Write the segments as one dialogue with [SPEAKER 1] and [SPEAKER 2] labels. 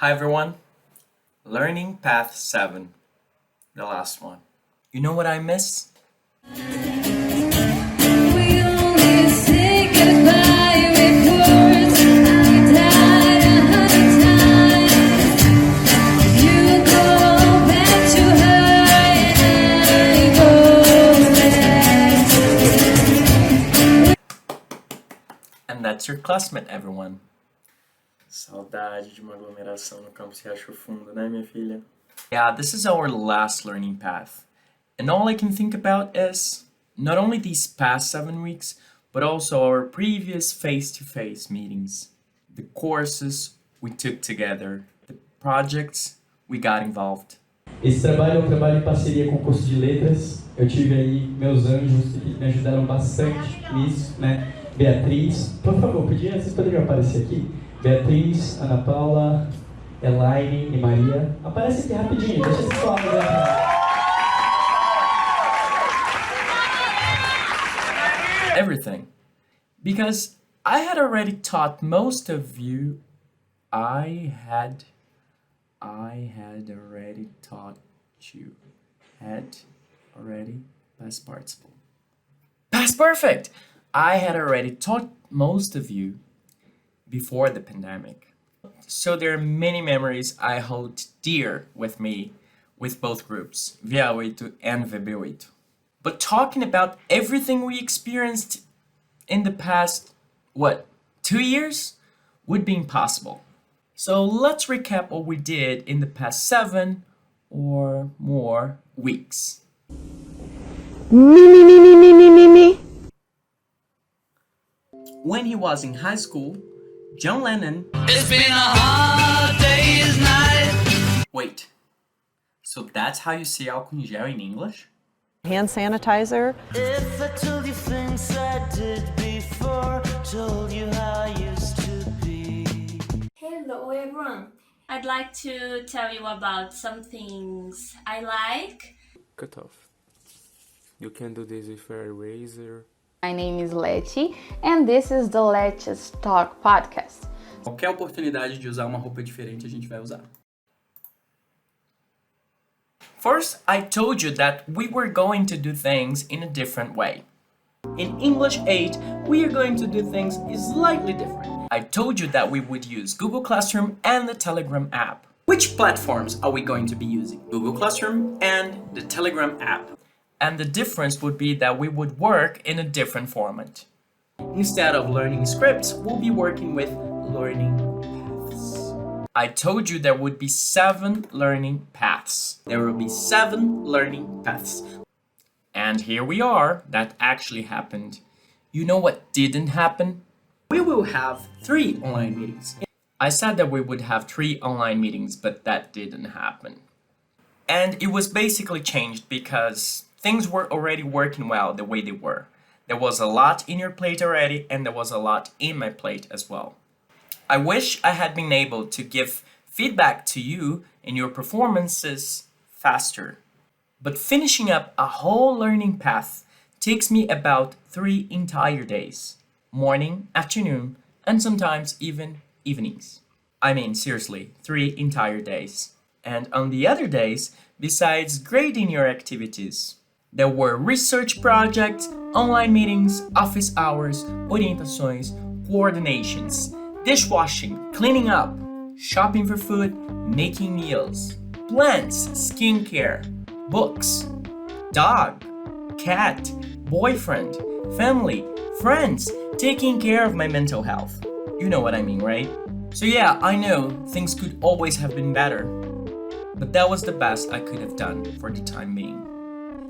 [SPEAKER 1] Hi everyone, Learning Path 7, the last one. You know what I miss? And that's your classmate, everyone.
[SPEAKER 2] Saudade de uma aglomeração no campus Riacho Fundo, né, minha filha?
[SPEAKER 1] Yeah, this is our last learning path. And all I can think about is not only these past 7 weeks, but also our previous face-to-face meetings, the courses we took together, the projects we got involved.
[SPEAKER 3] Esse trabalho é um trabalho em parceria com o curso de letras. Eu tive aí meus anjos que me ajudaram bastante nisso, né? Beatriz, por favor, vocês poderiam aparecer aqui? Beatriz, Ana Paula, Elaine e Maria. Aparece aqui rapidinho, deixa esse falar,
[SPEAKER 1] Everything. Because I had already taught most of you. I had already taught you. Had already past participle. Past perfect! I had already taught most of you before the pandemic. So there are many memories I hold dear with me with both groups, VA8 and VB8. But talking about everything we experienced in the past, 2 years would be impossible. So let's recap what we did in the past 7 or more weeks.
[SPEAKER 4] Me.
[SPEAKER 1] When he was in high school, John Lennon.
[SPEAKER 5] It's been a hard day's night.
[SPEAKER 1] Wait, so that's how you say álcool em gel in English?
[SPEAKER 4] Hand sanitizer.
[SPEAKER 5] If I told you things I did before, told you how I used to be.
[SPEAKER 6] Hello everyone! I'd like to tell you about some things I like.
[SPEAKER 7] Cut off. You can do this with a eraser.
[SPEAKER 8] My name is Leti, and this is the Let's Talk podcast.
[SPEAKER 1] Qualquer oportunidade de usar uma roupa diferente a gente vai usar. First, I told you that we were going to do things in a different way. In English 8, we are going to do things slightly different. I told you that we would use Google Classroom and the Telegram app. Which platforms are we going to be using? Google Classroom and the Telegram app. And the difference would be that we would work in a different format. Instead of learning scripts, we'll be working with learning paths. I told you there would be 7 learning paths. There will be 7 learning paths. And here we are, that actually happened. You know what didn't happen? We will have 3 online meetings. I said that we would have 3 online meetings, but that didn't happen. And it was basically changed because things were already working well the way they were. There was a lot in your plate already, and there was a lot in my plate as well. I wish I had been able to give feedback to you in your performances faster. But finishing up a whole learning path takes me about 3 entire days. Morning, afternoon, and sometimes even evenings. I mean, seriously, 3 entire days. And on the other days, besides grading your activities, there were research projects, online meetings, office hours, orientações, coordinations, dishwashing, cleaning up, shopping for food, making meals, plants, skincare, books, dog, cat, boyfriend, family, friends, taking care of my mental health. You know what I mean, right? So yeah, I know things could always have been better, but that was the best I could have done for the time being.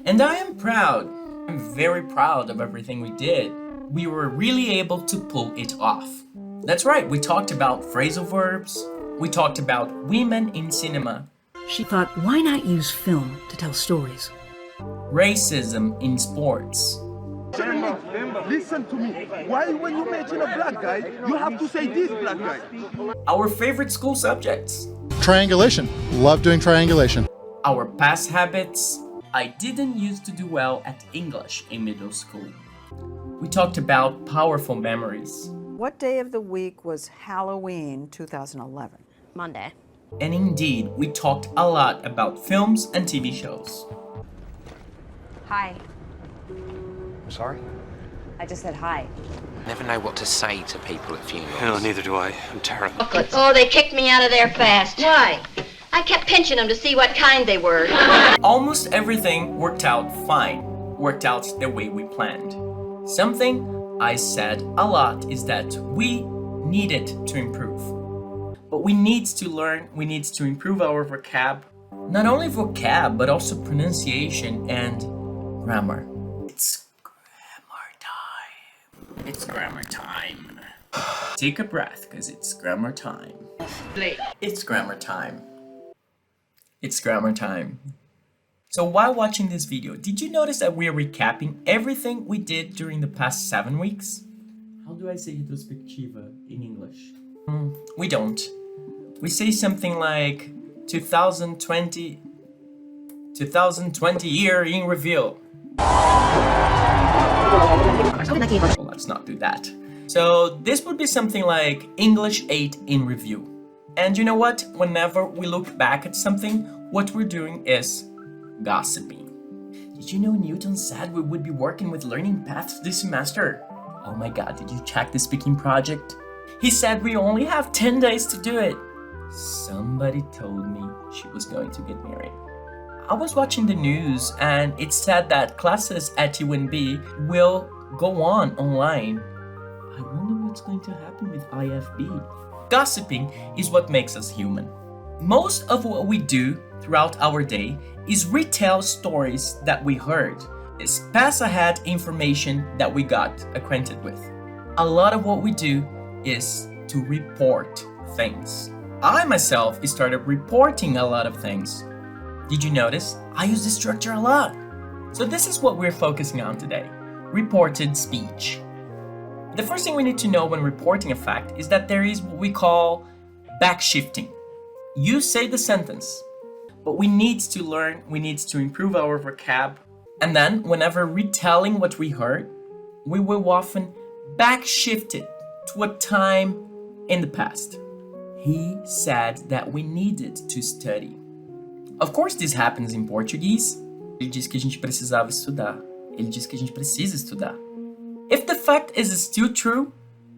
[SPEAKER 1] And I am proud. I'm very proud of everything we did. We were really able to pull it off. That's right, we talked about phrasal verbs, we talked about women in cinema,
[SPEAKER 9] She thought, why not use film to tell stories?
[SPEAKER 1] racism in sports,
[SPEAKER 10] Listen to me. Why when you mention a black guy, you have to say this black guy?
[SPEAKER 1] our favorite school subjects,
[SPEAKER 11] Triangulation. Love doing triangulation.
[SPEAKER 1] our past habits. I didn't used to do well at English in middle school. We talked about powerful memories.
[SPEAKER 4] What day of the week was Halloween 2011?
[SPEAKER 12] Monday.
[SPEAKER 1] And indeed, we talked a lot about films and TV shows.
[SPEAKER 12] Hi.
[SPEAKER 13] Sorry?
[SPEAKER 12] I just said hi.
[SPEAKER 14] Never know what to say to people at funerals.
[SPEAKER 13] No, neither do I. I'm terrible.
[SPEAKER 15] Oh, they kicked me out of there fast. Why? I kept pinching them to see what kind they were.
[SPEAKER 1] Almost everything worked out fine, worked out the way we planned. Something I said a lot is that we needed to improve. But we need to learn, we need to improve our vocab. Not only vocab, but also pronunciation and grammar. It's grammar time. It's grammar time. Take a breath, because it's grammar time. It's grammar time. It's grammar time. So while watching this video, did you notice that we are recapping everything we did during the past 7 weeks? How do I say retrospectiva in English? We don't. We say something like 2020 year in review. Well, let's not do that. So this would be something like English 8 in review. And you know what? Whenever we look back at something, what we're doing is gossiping. Did you know Newton said we would be working with learning paths this semester? Oh my god, did you check the speaking project? He said we only have 10 days to do it. Somebody told me she was going to get married. I was watching the news and it said that classes at UNB will go on online. I wonder what's going to happen with IFB. Gossiping is what makes us human. Most of what we do throughout our day is retell stories that we heard, is pass ahead information that we got acquainted with. A lot of what we do is to report things. I myself started reporting a lot of things. Did you notice? I use this structure a lot. So this is what we're focusing on today, reported speech. The first thing we need to know when reporting a fact is that there is what we call backshifting. You say the sentence, but we need to learn, we need to improve our vocab. And then whenever retelling what we heard, we will often backshift it to a time in the past. He said that we needed to study. Of course, this happens in Portuguese. Ele disse que a gente precisava estudar. Ele disse que a gente precisa estudar. If the fact is still true,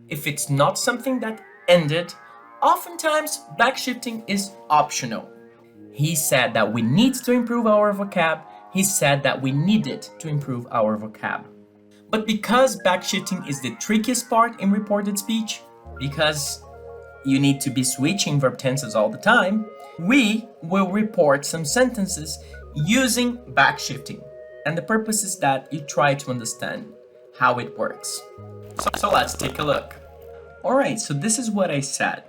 [SPEAKER 1] if it's not something that ended, oftentimes backshifting is optional. He said that we need to improve our vocab. He said that we needed to improve our vocab. But because backshifting is the trickiest part in reported speech, because you need to be switching verb tenses all the time, we will report some sentences using backshifting. And the purpose is that you try to understand how it works. So let's take a look. Alright, so this is what I said.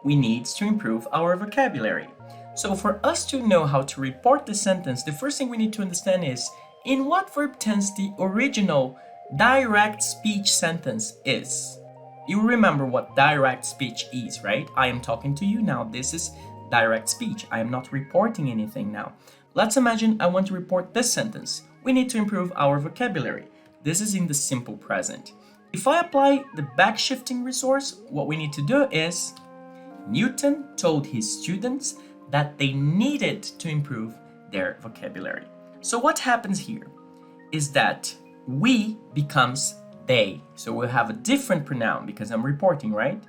[SPEAKER 1] We need to improve our vocabulary. So for us to know how to report the sentence, the first thing we need to understand is in what verb tense the original direct speech sentence is. You remember what direct speech is, right? I am talking to you now. This is direct speech. I am not reporting anything now. Let's imagine I want to report this sentence. We need to improve our vocabulary. This is in the simple present. If I apply the backshifting resource, what we need to do is Newton told his students that they needed to improve their vocabulary. So what happens here is that we becomes they. So we'll have a different pronoun because I'm reporting, right?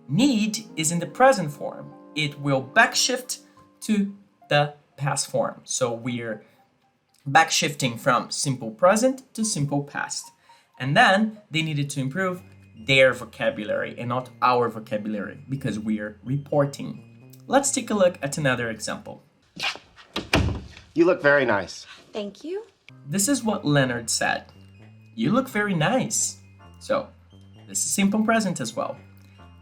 [SPEAKER 1] Need is in the present form. It will backshift to the past form. So we're backshifting from simple present to simple past. And then they needed to improve their vocabulary and not our vocabulary because we're reporting. Let's take a look at another example.
[SPEAKER 16] You look very nice.
[SPEAKER 15] Thank you.
[SPEAKER 1] This is what Leonard said. You look very nice. So this is simple present as well.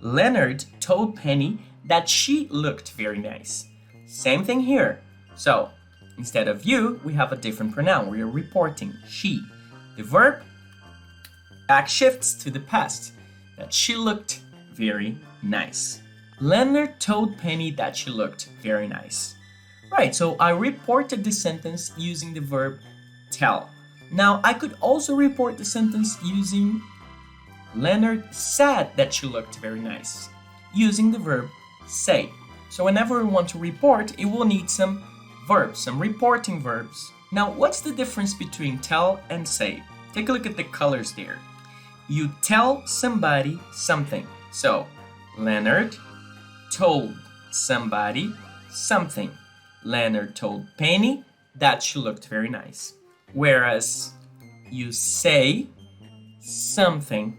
[SPEAKER 1] Leonard told Penny that she looked very nice. Same thing here. So instead of you, we have a different pronoun. We are reporting she. The verb backshifts to the past, that she looked very nice. Leonard told Penny that she looked very nice. Right, so I reported the sentence using the verb tell. Now, I could also report the sentence using Leonard said that she looked very nice, using the verb say. So whenever we want to report, it will need some verbs, some reporting verbs. Now, what's the difference between tell and say? Take a look at the colors there. You tell somebody something. So, Leonard told somebody something. Leonard told Penny that she looked very nice. Whereas you say something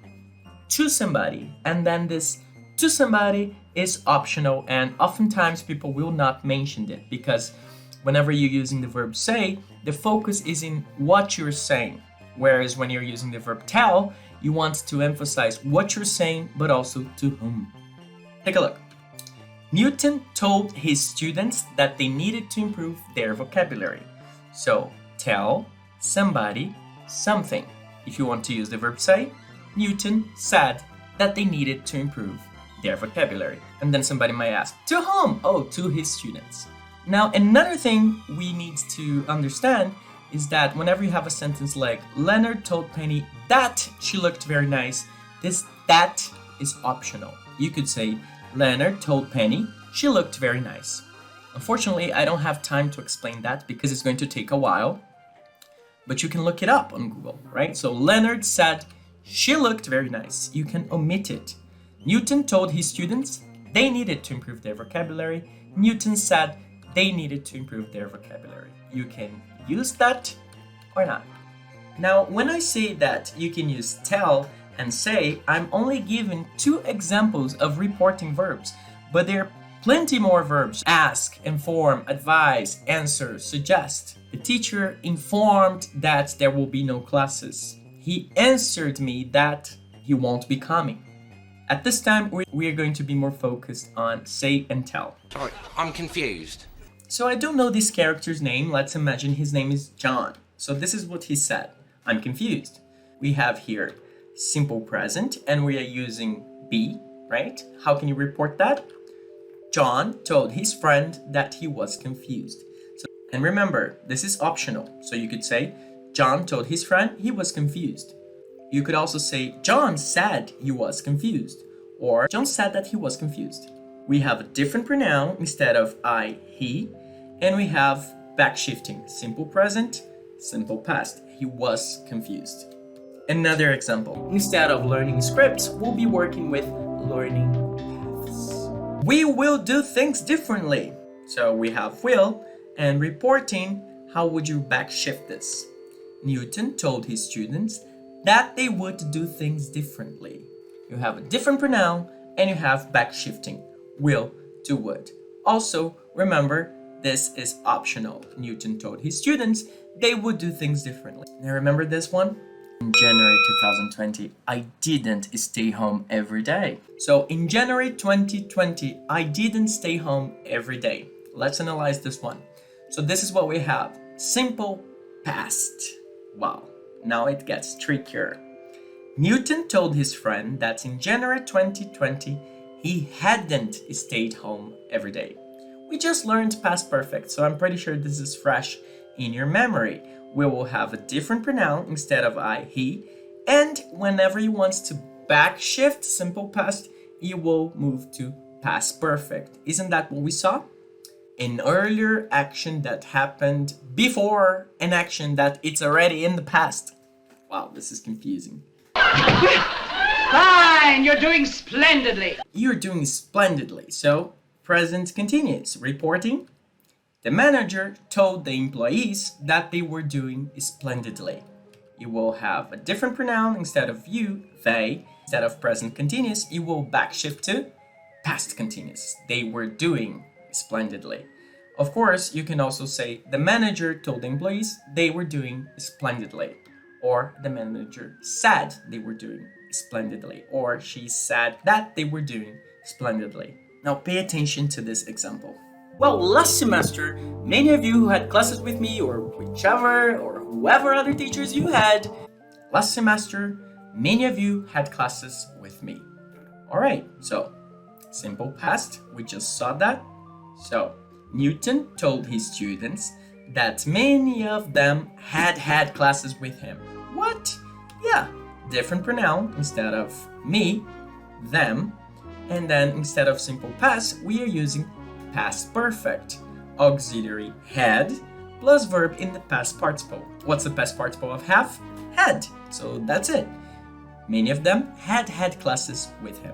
[SPEAKER 1] to somebody, and then this to somebody is optional, and oftentimes people will not mention it because whenever you're using the verb say, the focus is in what you're saying. Whereas when you're using the verb tell, you want to emphasize what you're saying, but also to whom. Take a look. Newton told his students that they needed to improve their vocabulary. So, tell somebody something. If you want to use the verb say, Newton said that they needed to improve their vocabulary. And then somebody might ask, to whom? Oh, to his students. Now, another thing we need to understand is that whenever you have a sentence like Leonard told Penny that she looked very nice, this that is optional. You could say Leonard told Penny she looked very nice. Unfortunately, I don't have time to explain that because it's going to take a while, but you can look it up on Google, right? So Leonard said she looked very nice. You can omit it. Newton told his students they needed to improve their vocabulary. Newton said they needed to improve their vocabulary. You can use that or not. Now, when I say that you can use tell and say, I'm only giving 2 examples of reporting verbs, but there are plenty more verbs. Ask, inform, advise, answer, suggest. The teacher informed that there will be no classes. He answered me that he won't be coming. At this time, we are going to be more focused on say and tell.
[SPEAKER 14] Sorry, I'm confused.
[SPEAKER 1] So I don't know this character's name. Let's imagine his name is John. So this is what he said. I'm confused. We have here simple present and we are using be, right? How can you report that? John told his friend that he was confused. And remember, this is optional. So you could say, John told his friend he was confused. You could also say, John said he was confused. Or John said that he was confused. We have a different pronoun instead of I, he. And we have backshifting. Simple present, simple past. He was confused. Another example. Instead of learning scripts, we'll be working with learning paths. We will do things differently. So we have will and reporting. How would you backshift this? Newton told his students that they would do things differently. You have a different pronoun and you have backshifting. Will to would. Also, remember, this is optional. Newton told his students they would do things differently. Now remember this one? In January 2020, I didn't stay home every day. So in January 2020, I didn't stay home every day. Let's analyze this one. So this is what we have. Simple past. Wow, now it gets trickier. Newton told his friend that in January 2020, he hadn't stayed home every day. We just learned past perfect, so I'm pretty sure this is fresh in your memory. We will have a different pronoun instead of I, he, and whenever you want to backshift simple past, you will move to past perfect. Isn't that what we saw? An earlier action that happened before an action that it's already in the past. Wow, this is confusing.
[SPEAKER 17] Fine, you're doing splendidly.
[SPEAKER 1] You're doing splendidly. So, present continuous. Reporting. The manager told the employees that they were doing splendidly. You will have a different pronoun instead of you, they. Instead of present continuous, you will backshift to past continuous. They were doing splendidly. Of course, you can also say the manager told the employees they were doing splendidly. Or the manager said they were doing splendidly. Or she said that they were doing splendidly. Now pay attention to this example. Well, last semester, many of you who had classes with me or whichever or whoever other teachers you had, last semester, many of you had classes with me. All right, so simple past, we just saw that. So Newton told his students that many of them had classes with him. What? Yeah, different pronoun instead of me, them, and then instead of simple past, we are using past perfect. Auxiliary had plus verb in the past participle. What's the past participle of have? Had. So that's it. Many of them had classes with him.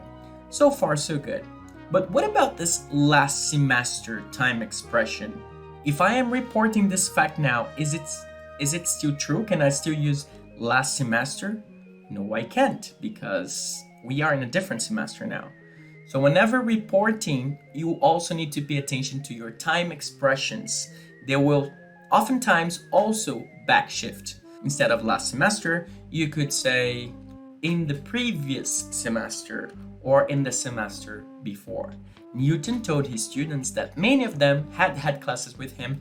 [SPEAKER 1] So far, so good. But what about this last semester time expression? If I am reporting this fact now, is it still true? Can I still use last semester? No, I can't, because we are in a different semester now. So whenever reporting, you also need to pay attention to your time expressions. They will oftentimes also backshift. Instead of last semester, you could say in the previous semester or in the semester before. Newton told his students that many of them had classes with him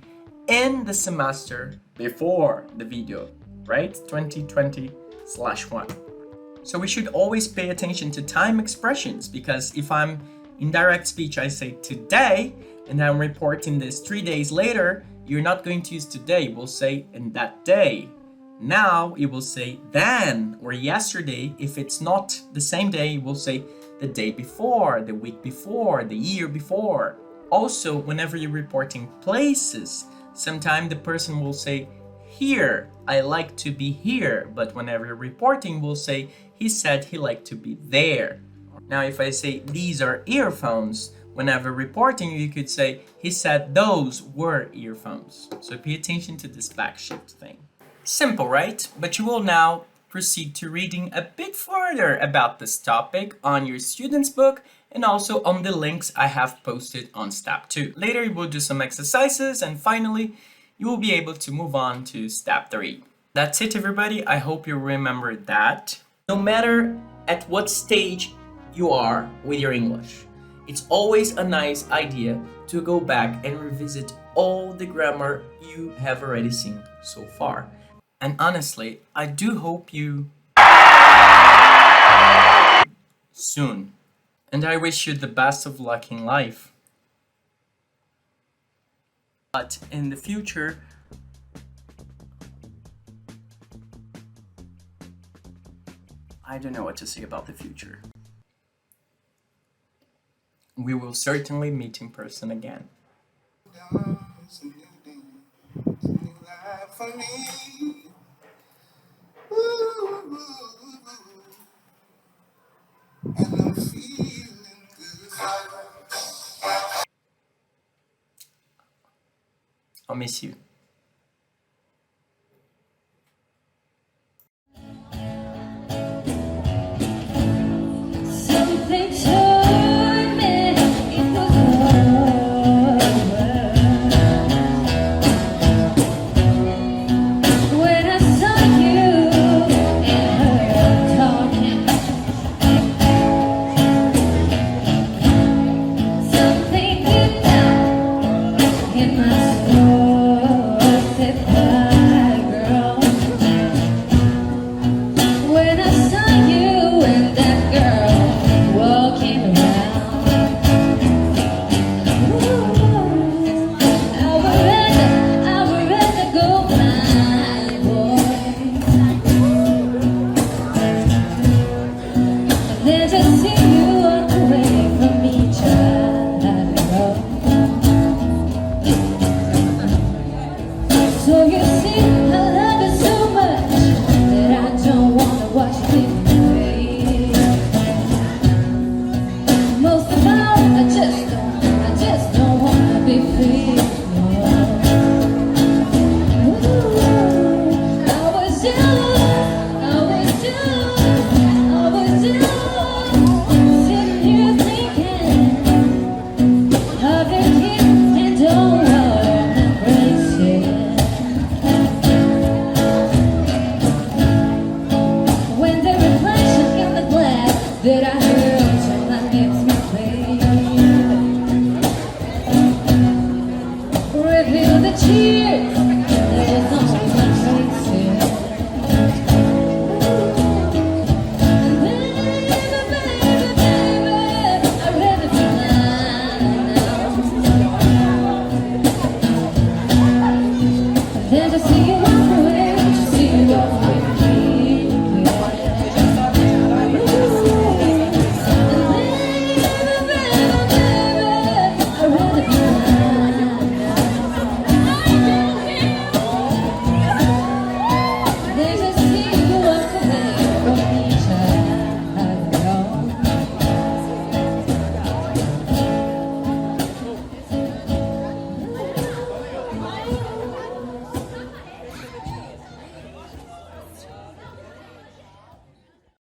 [SPEAKER 1] in the semester before the video, right? 2020/1. So we should always pay attention to time expressions, because if I'm in direct speech, I say today, and I'm reporting this 3 days later, you're not going to use today. We'll say in that day. Now you will say then or yesterday. If it's not the same day, you will say the day before, the week before, the year before. Also, whenever you're reporting places, sometimes the person will say here, I like to be here, but whenever you're reporting, we'll say he said he liked to be there. Now, if I say these are earphones, whenever reporting, you could say he said those were earphones. So pay attention to this backshift thing. Simple, right? But you will now proceed to reading a bit further about this topic on your student's book and also on the links I have posted on step 2. Later, you will do some exercises, and finally, you will be able to move on to step 3. That's it, everybody. I hope you remember that. No matter at what stage you are with your English, it's always a nice idea to go back and revisit all the grammar you have already seen so far. And honestly, I do hope you soon. And I wish you the best of luck in life. But in the future, I don't know what to say about the future. We will certainly meet in person again. I'll miss you.
[SPEAKER 5] Something told me it was over when I saw you and her talking. Something deep down in my soul said, "Bye, girl." When I saw you and that girl walking around, I would rather go blind, boy, than to see you walk away from me, child. So you see, I love you so much that I don't wanna watch you away. Most of all, I just don't wanna be free. I was sitting here thinking of your kiss and don't wanna embrace it. When the reflection in the glass that I heard tonight makes me play, reveal the tears that is on my faces. Baby, I'd rather be blind now than to see you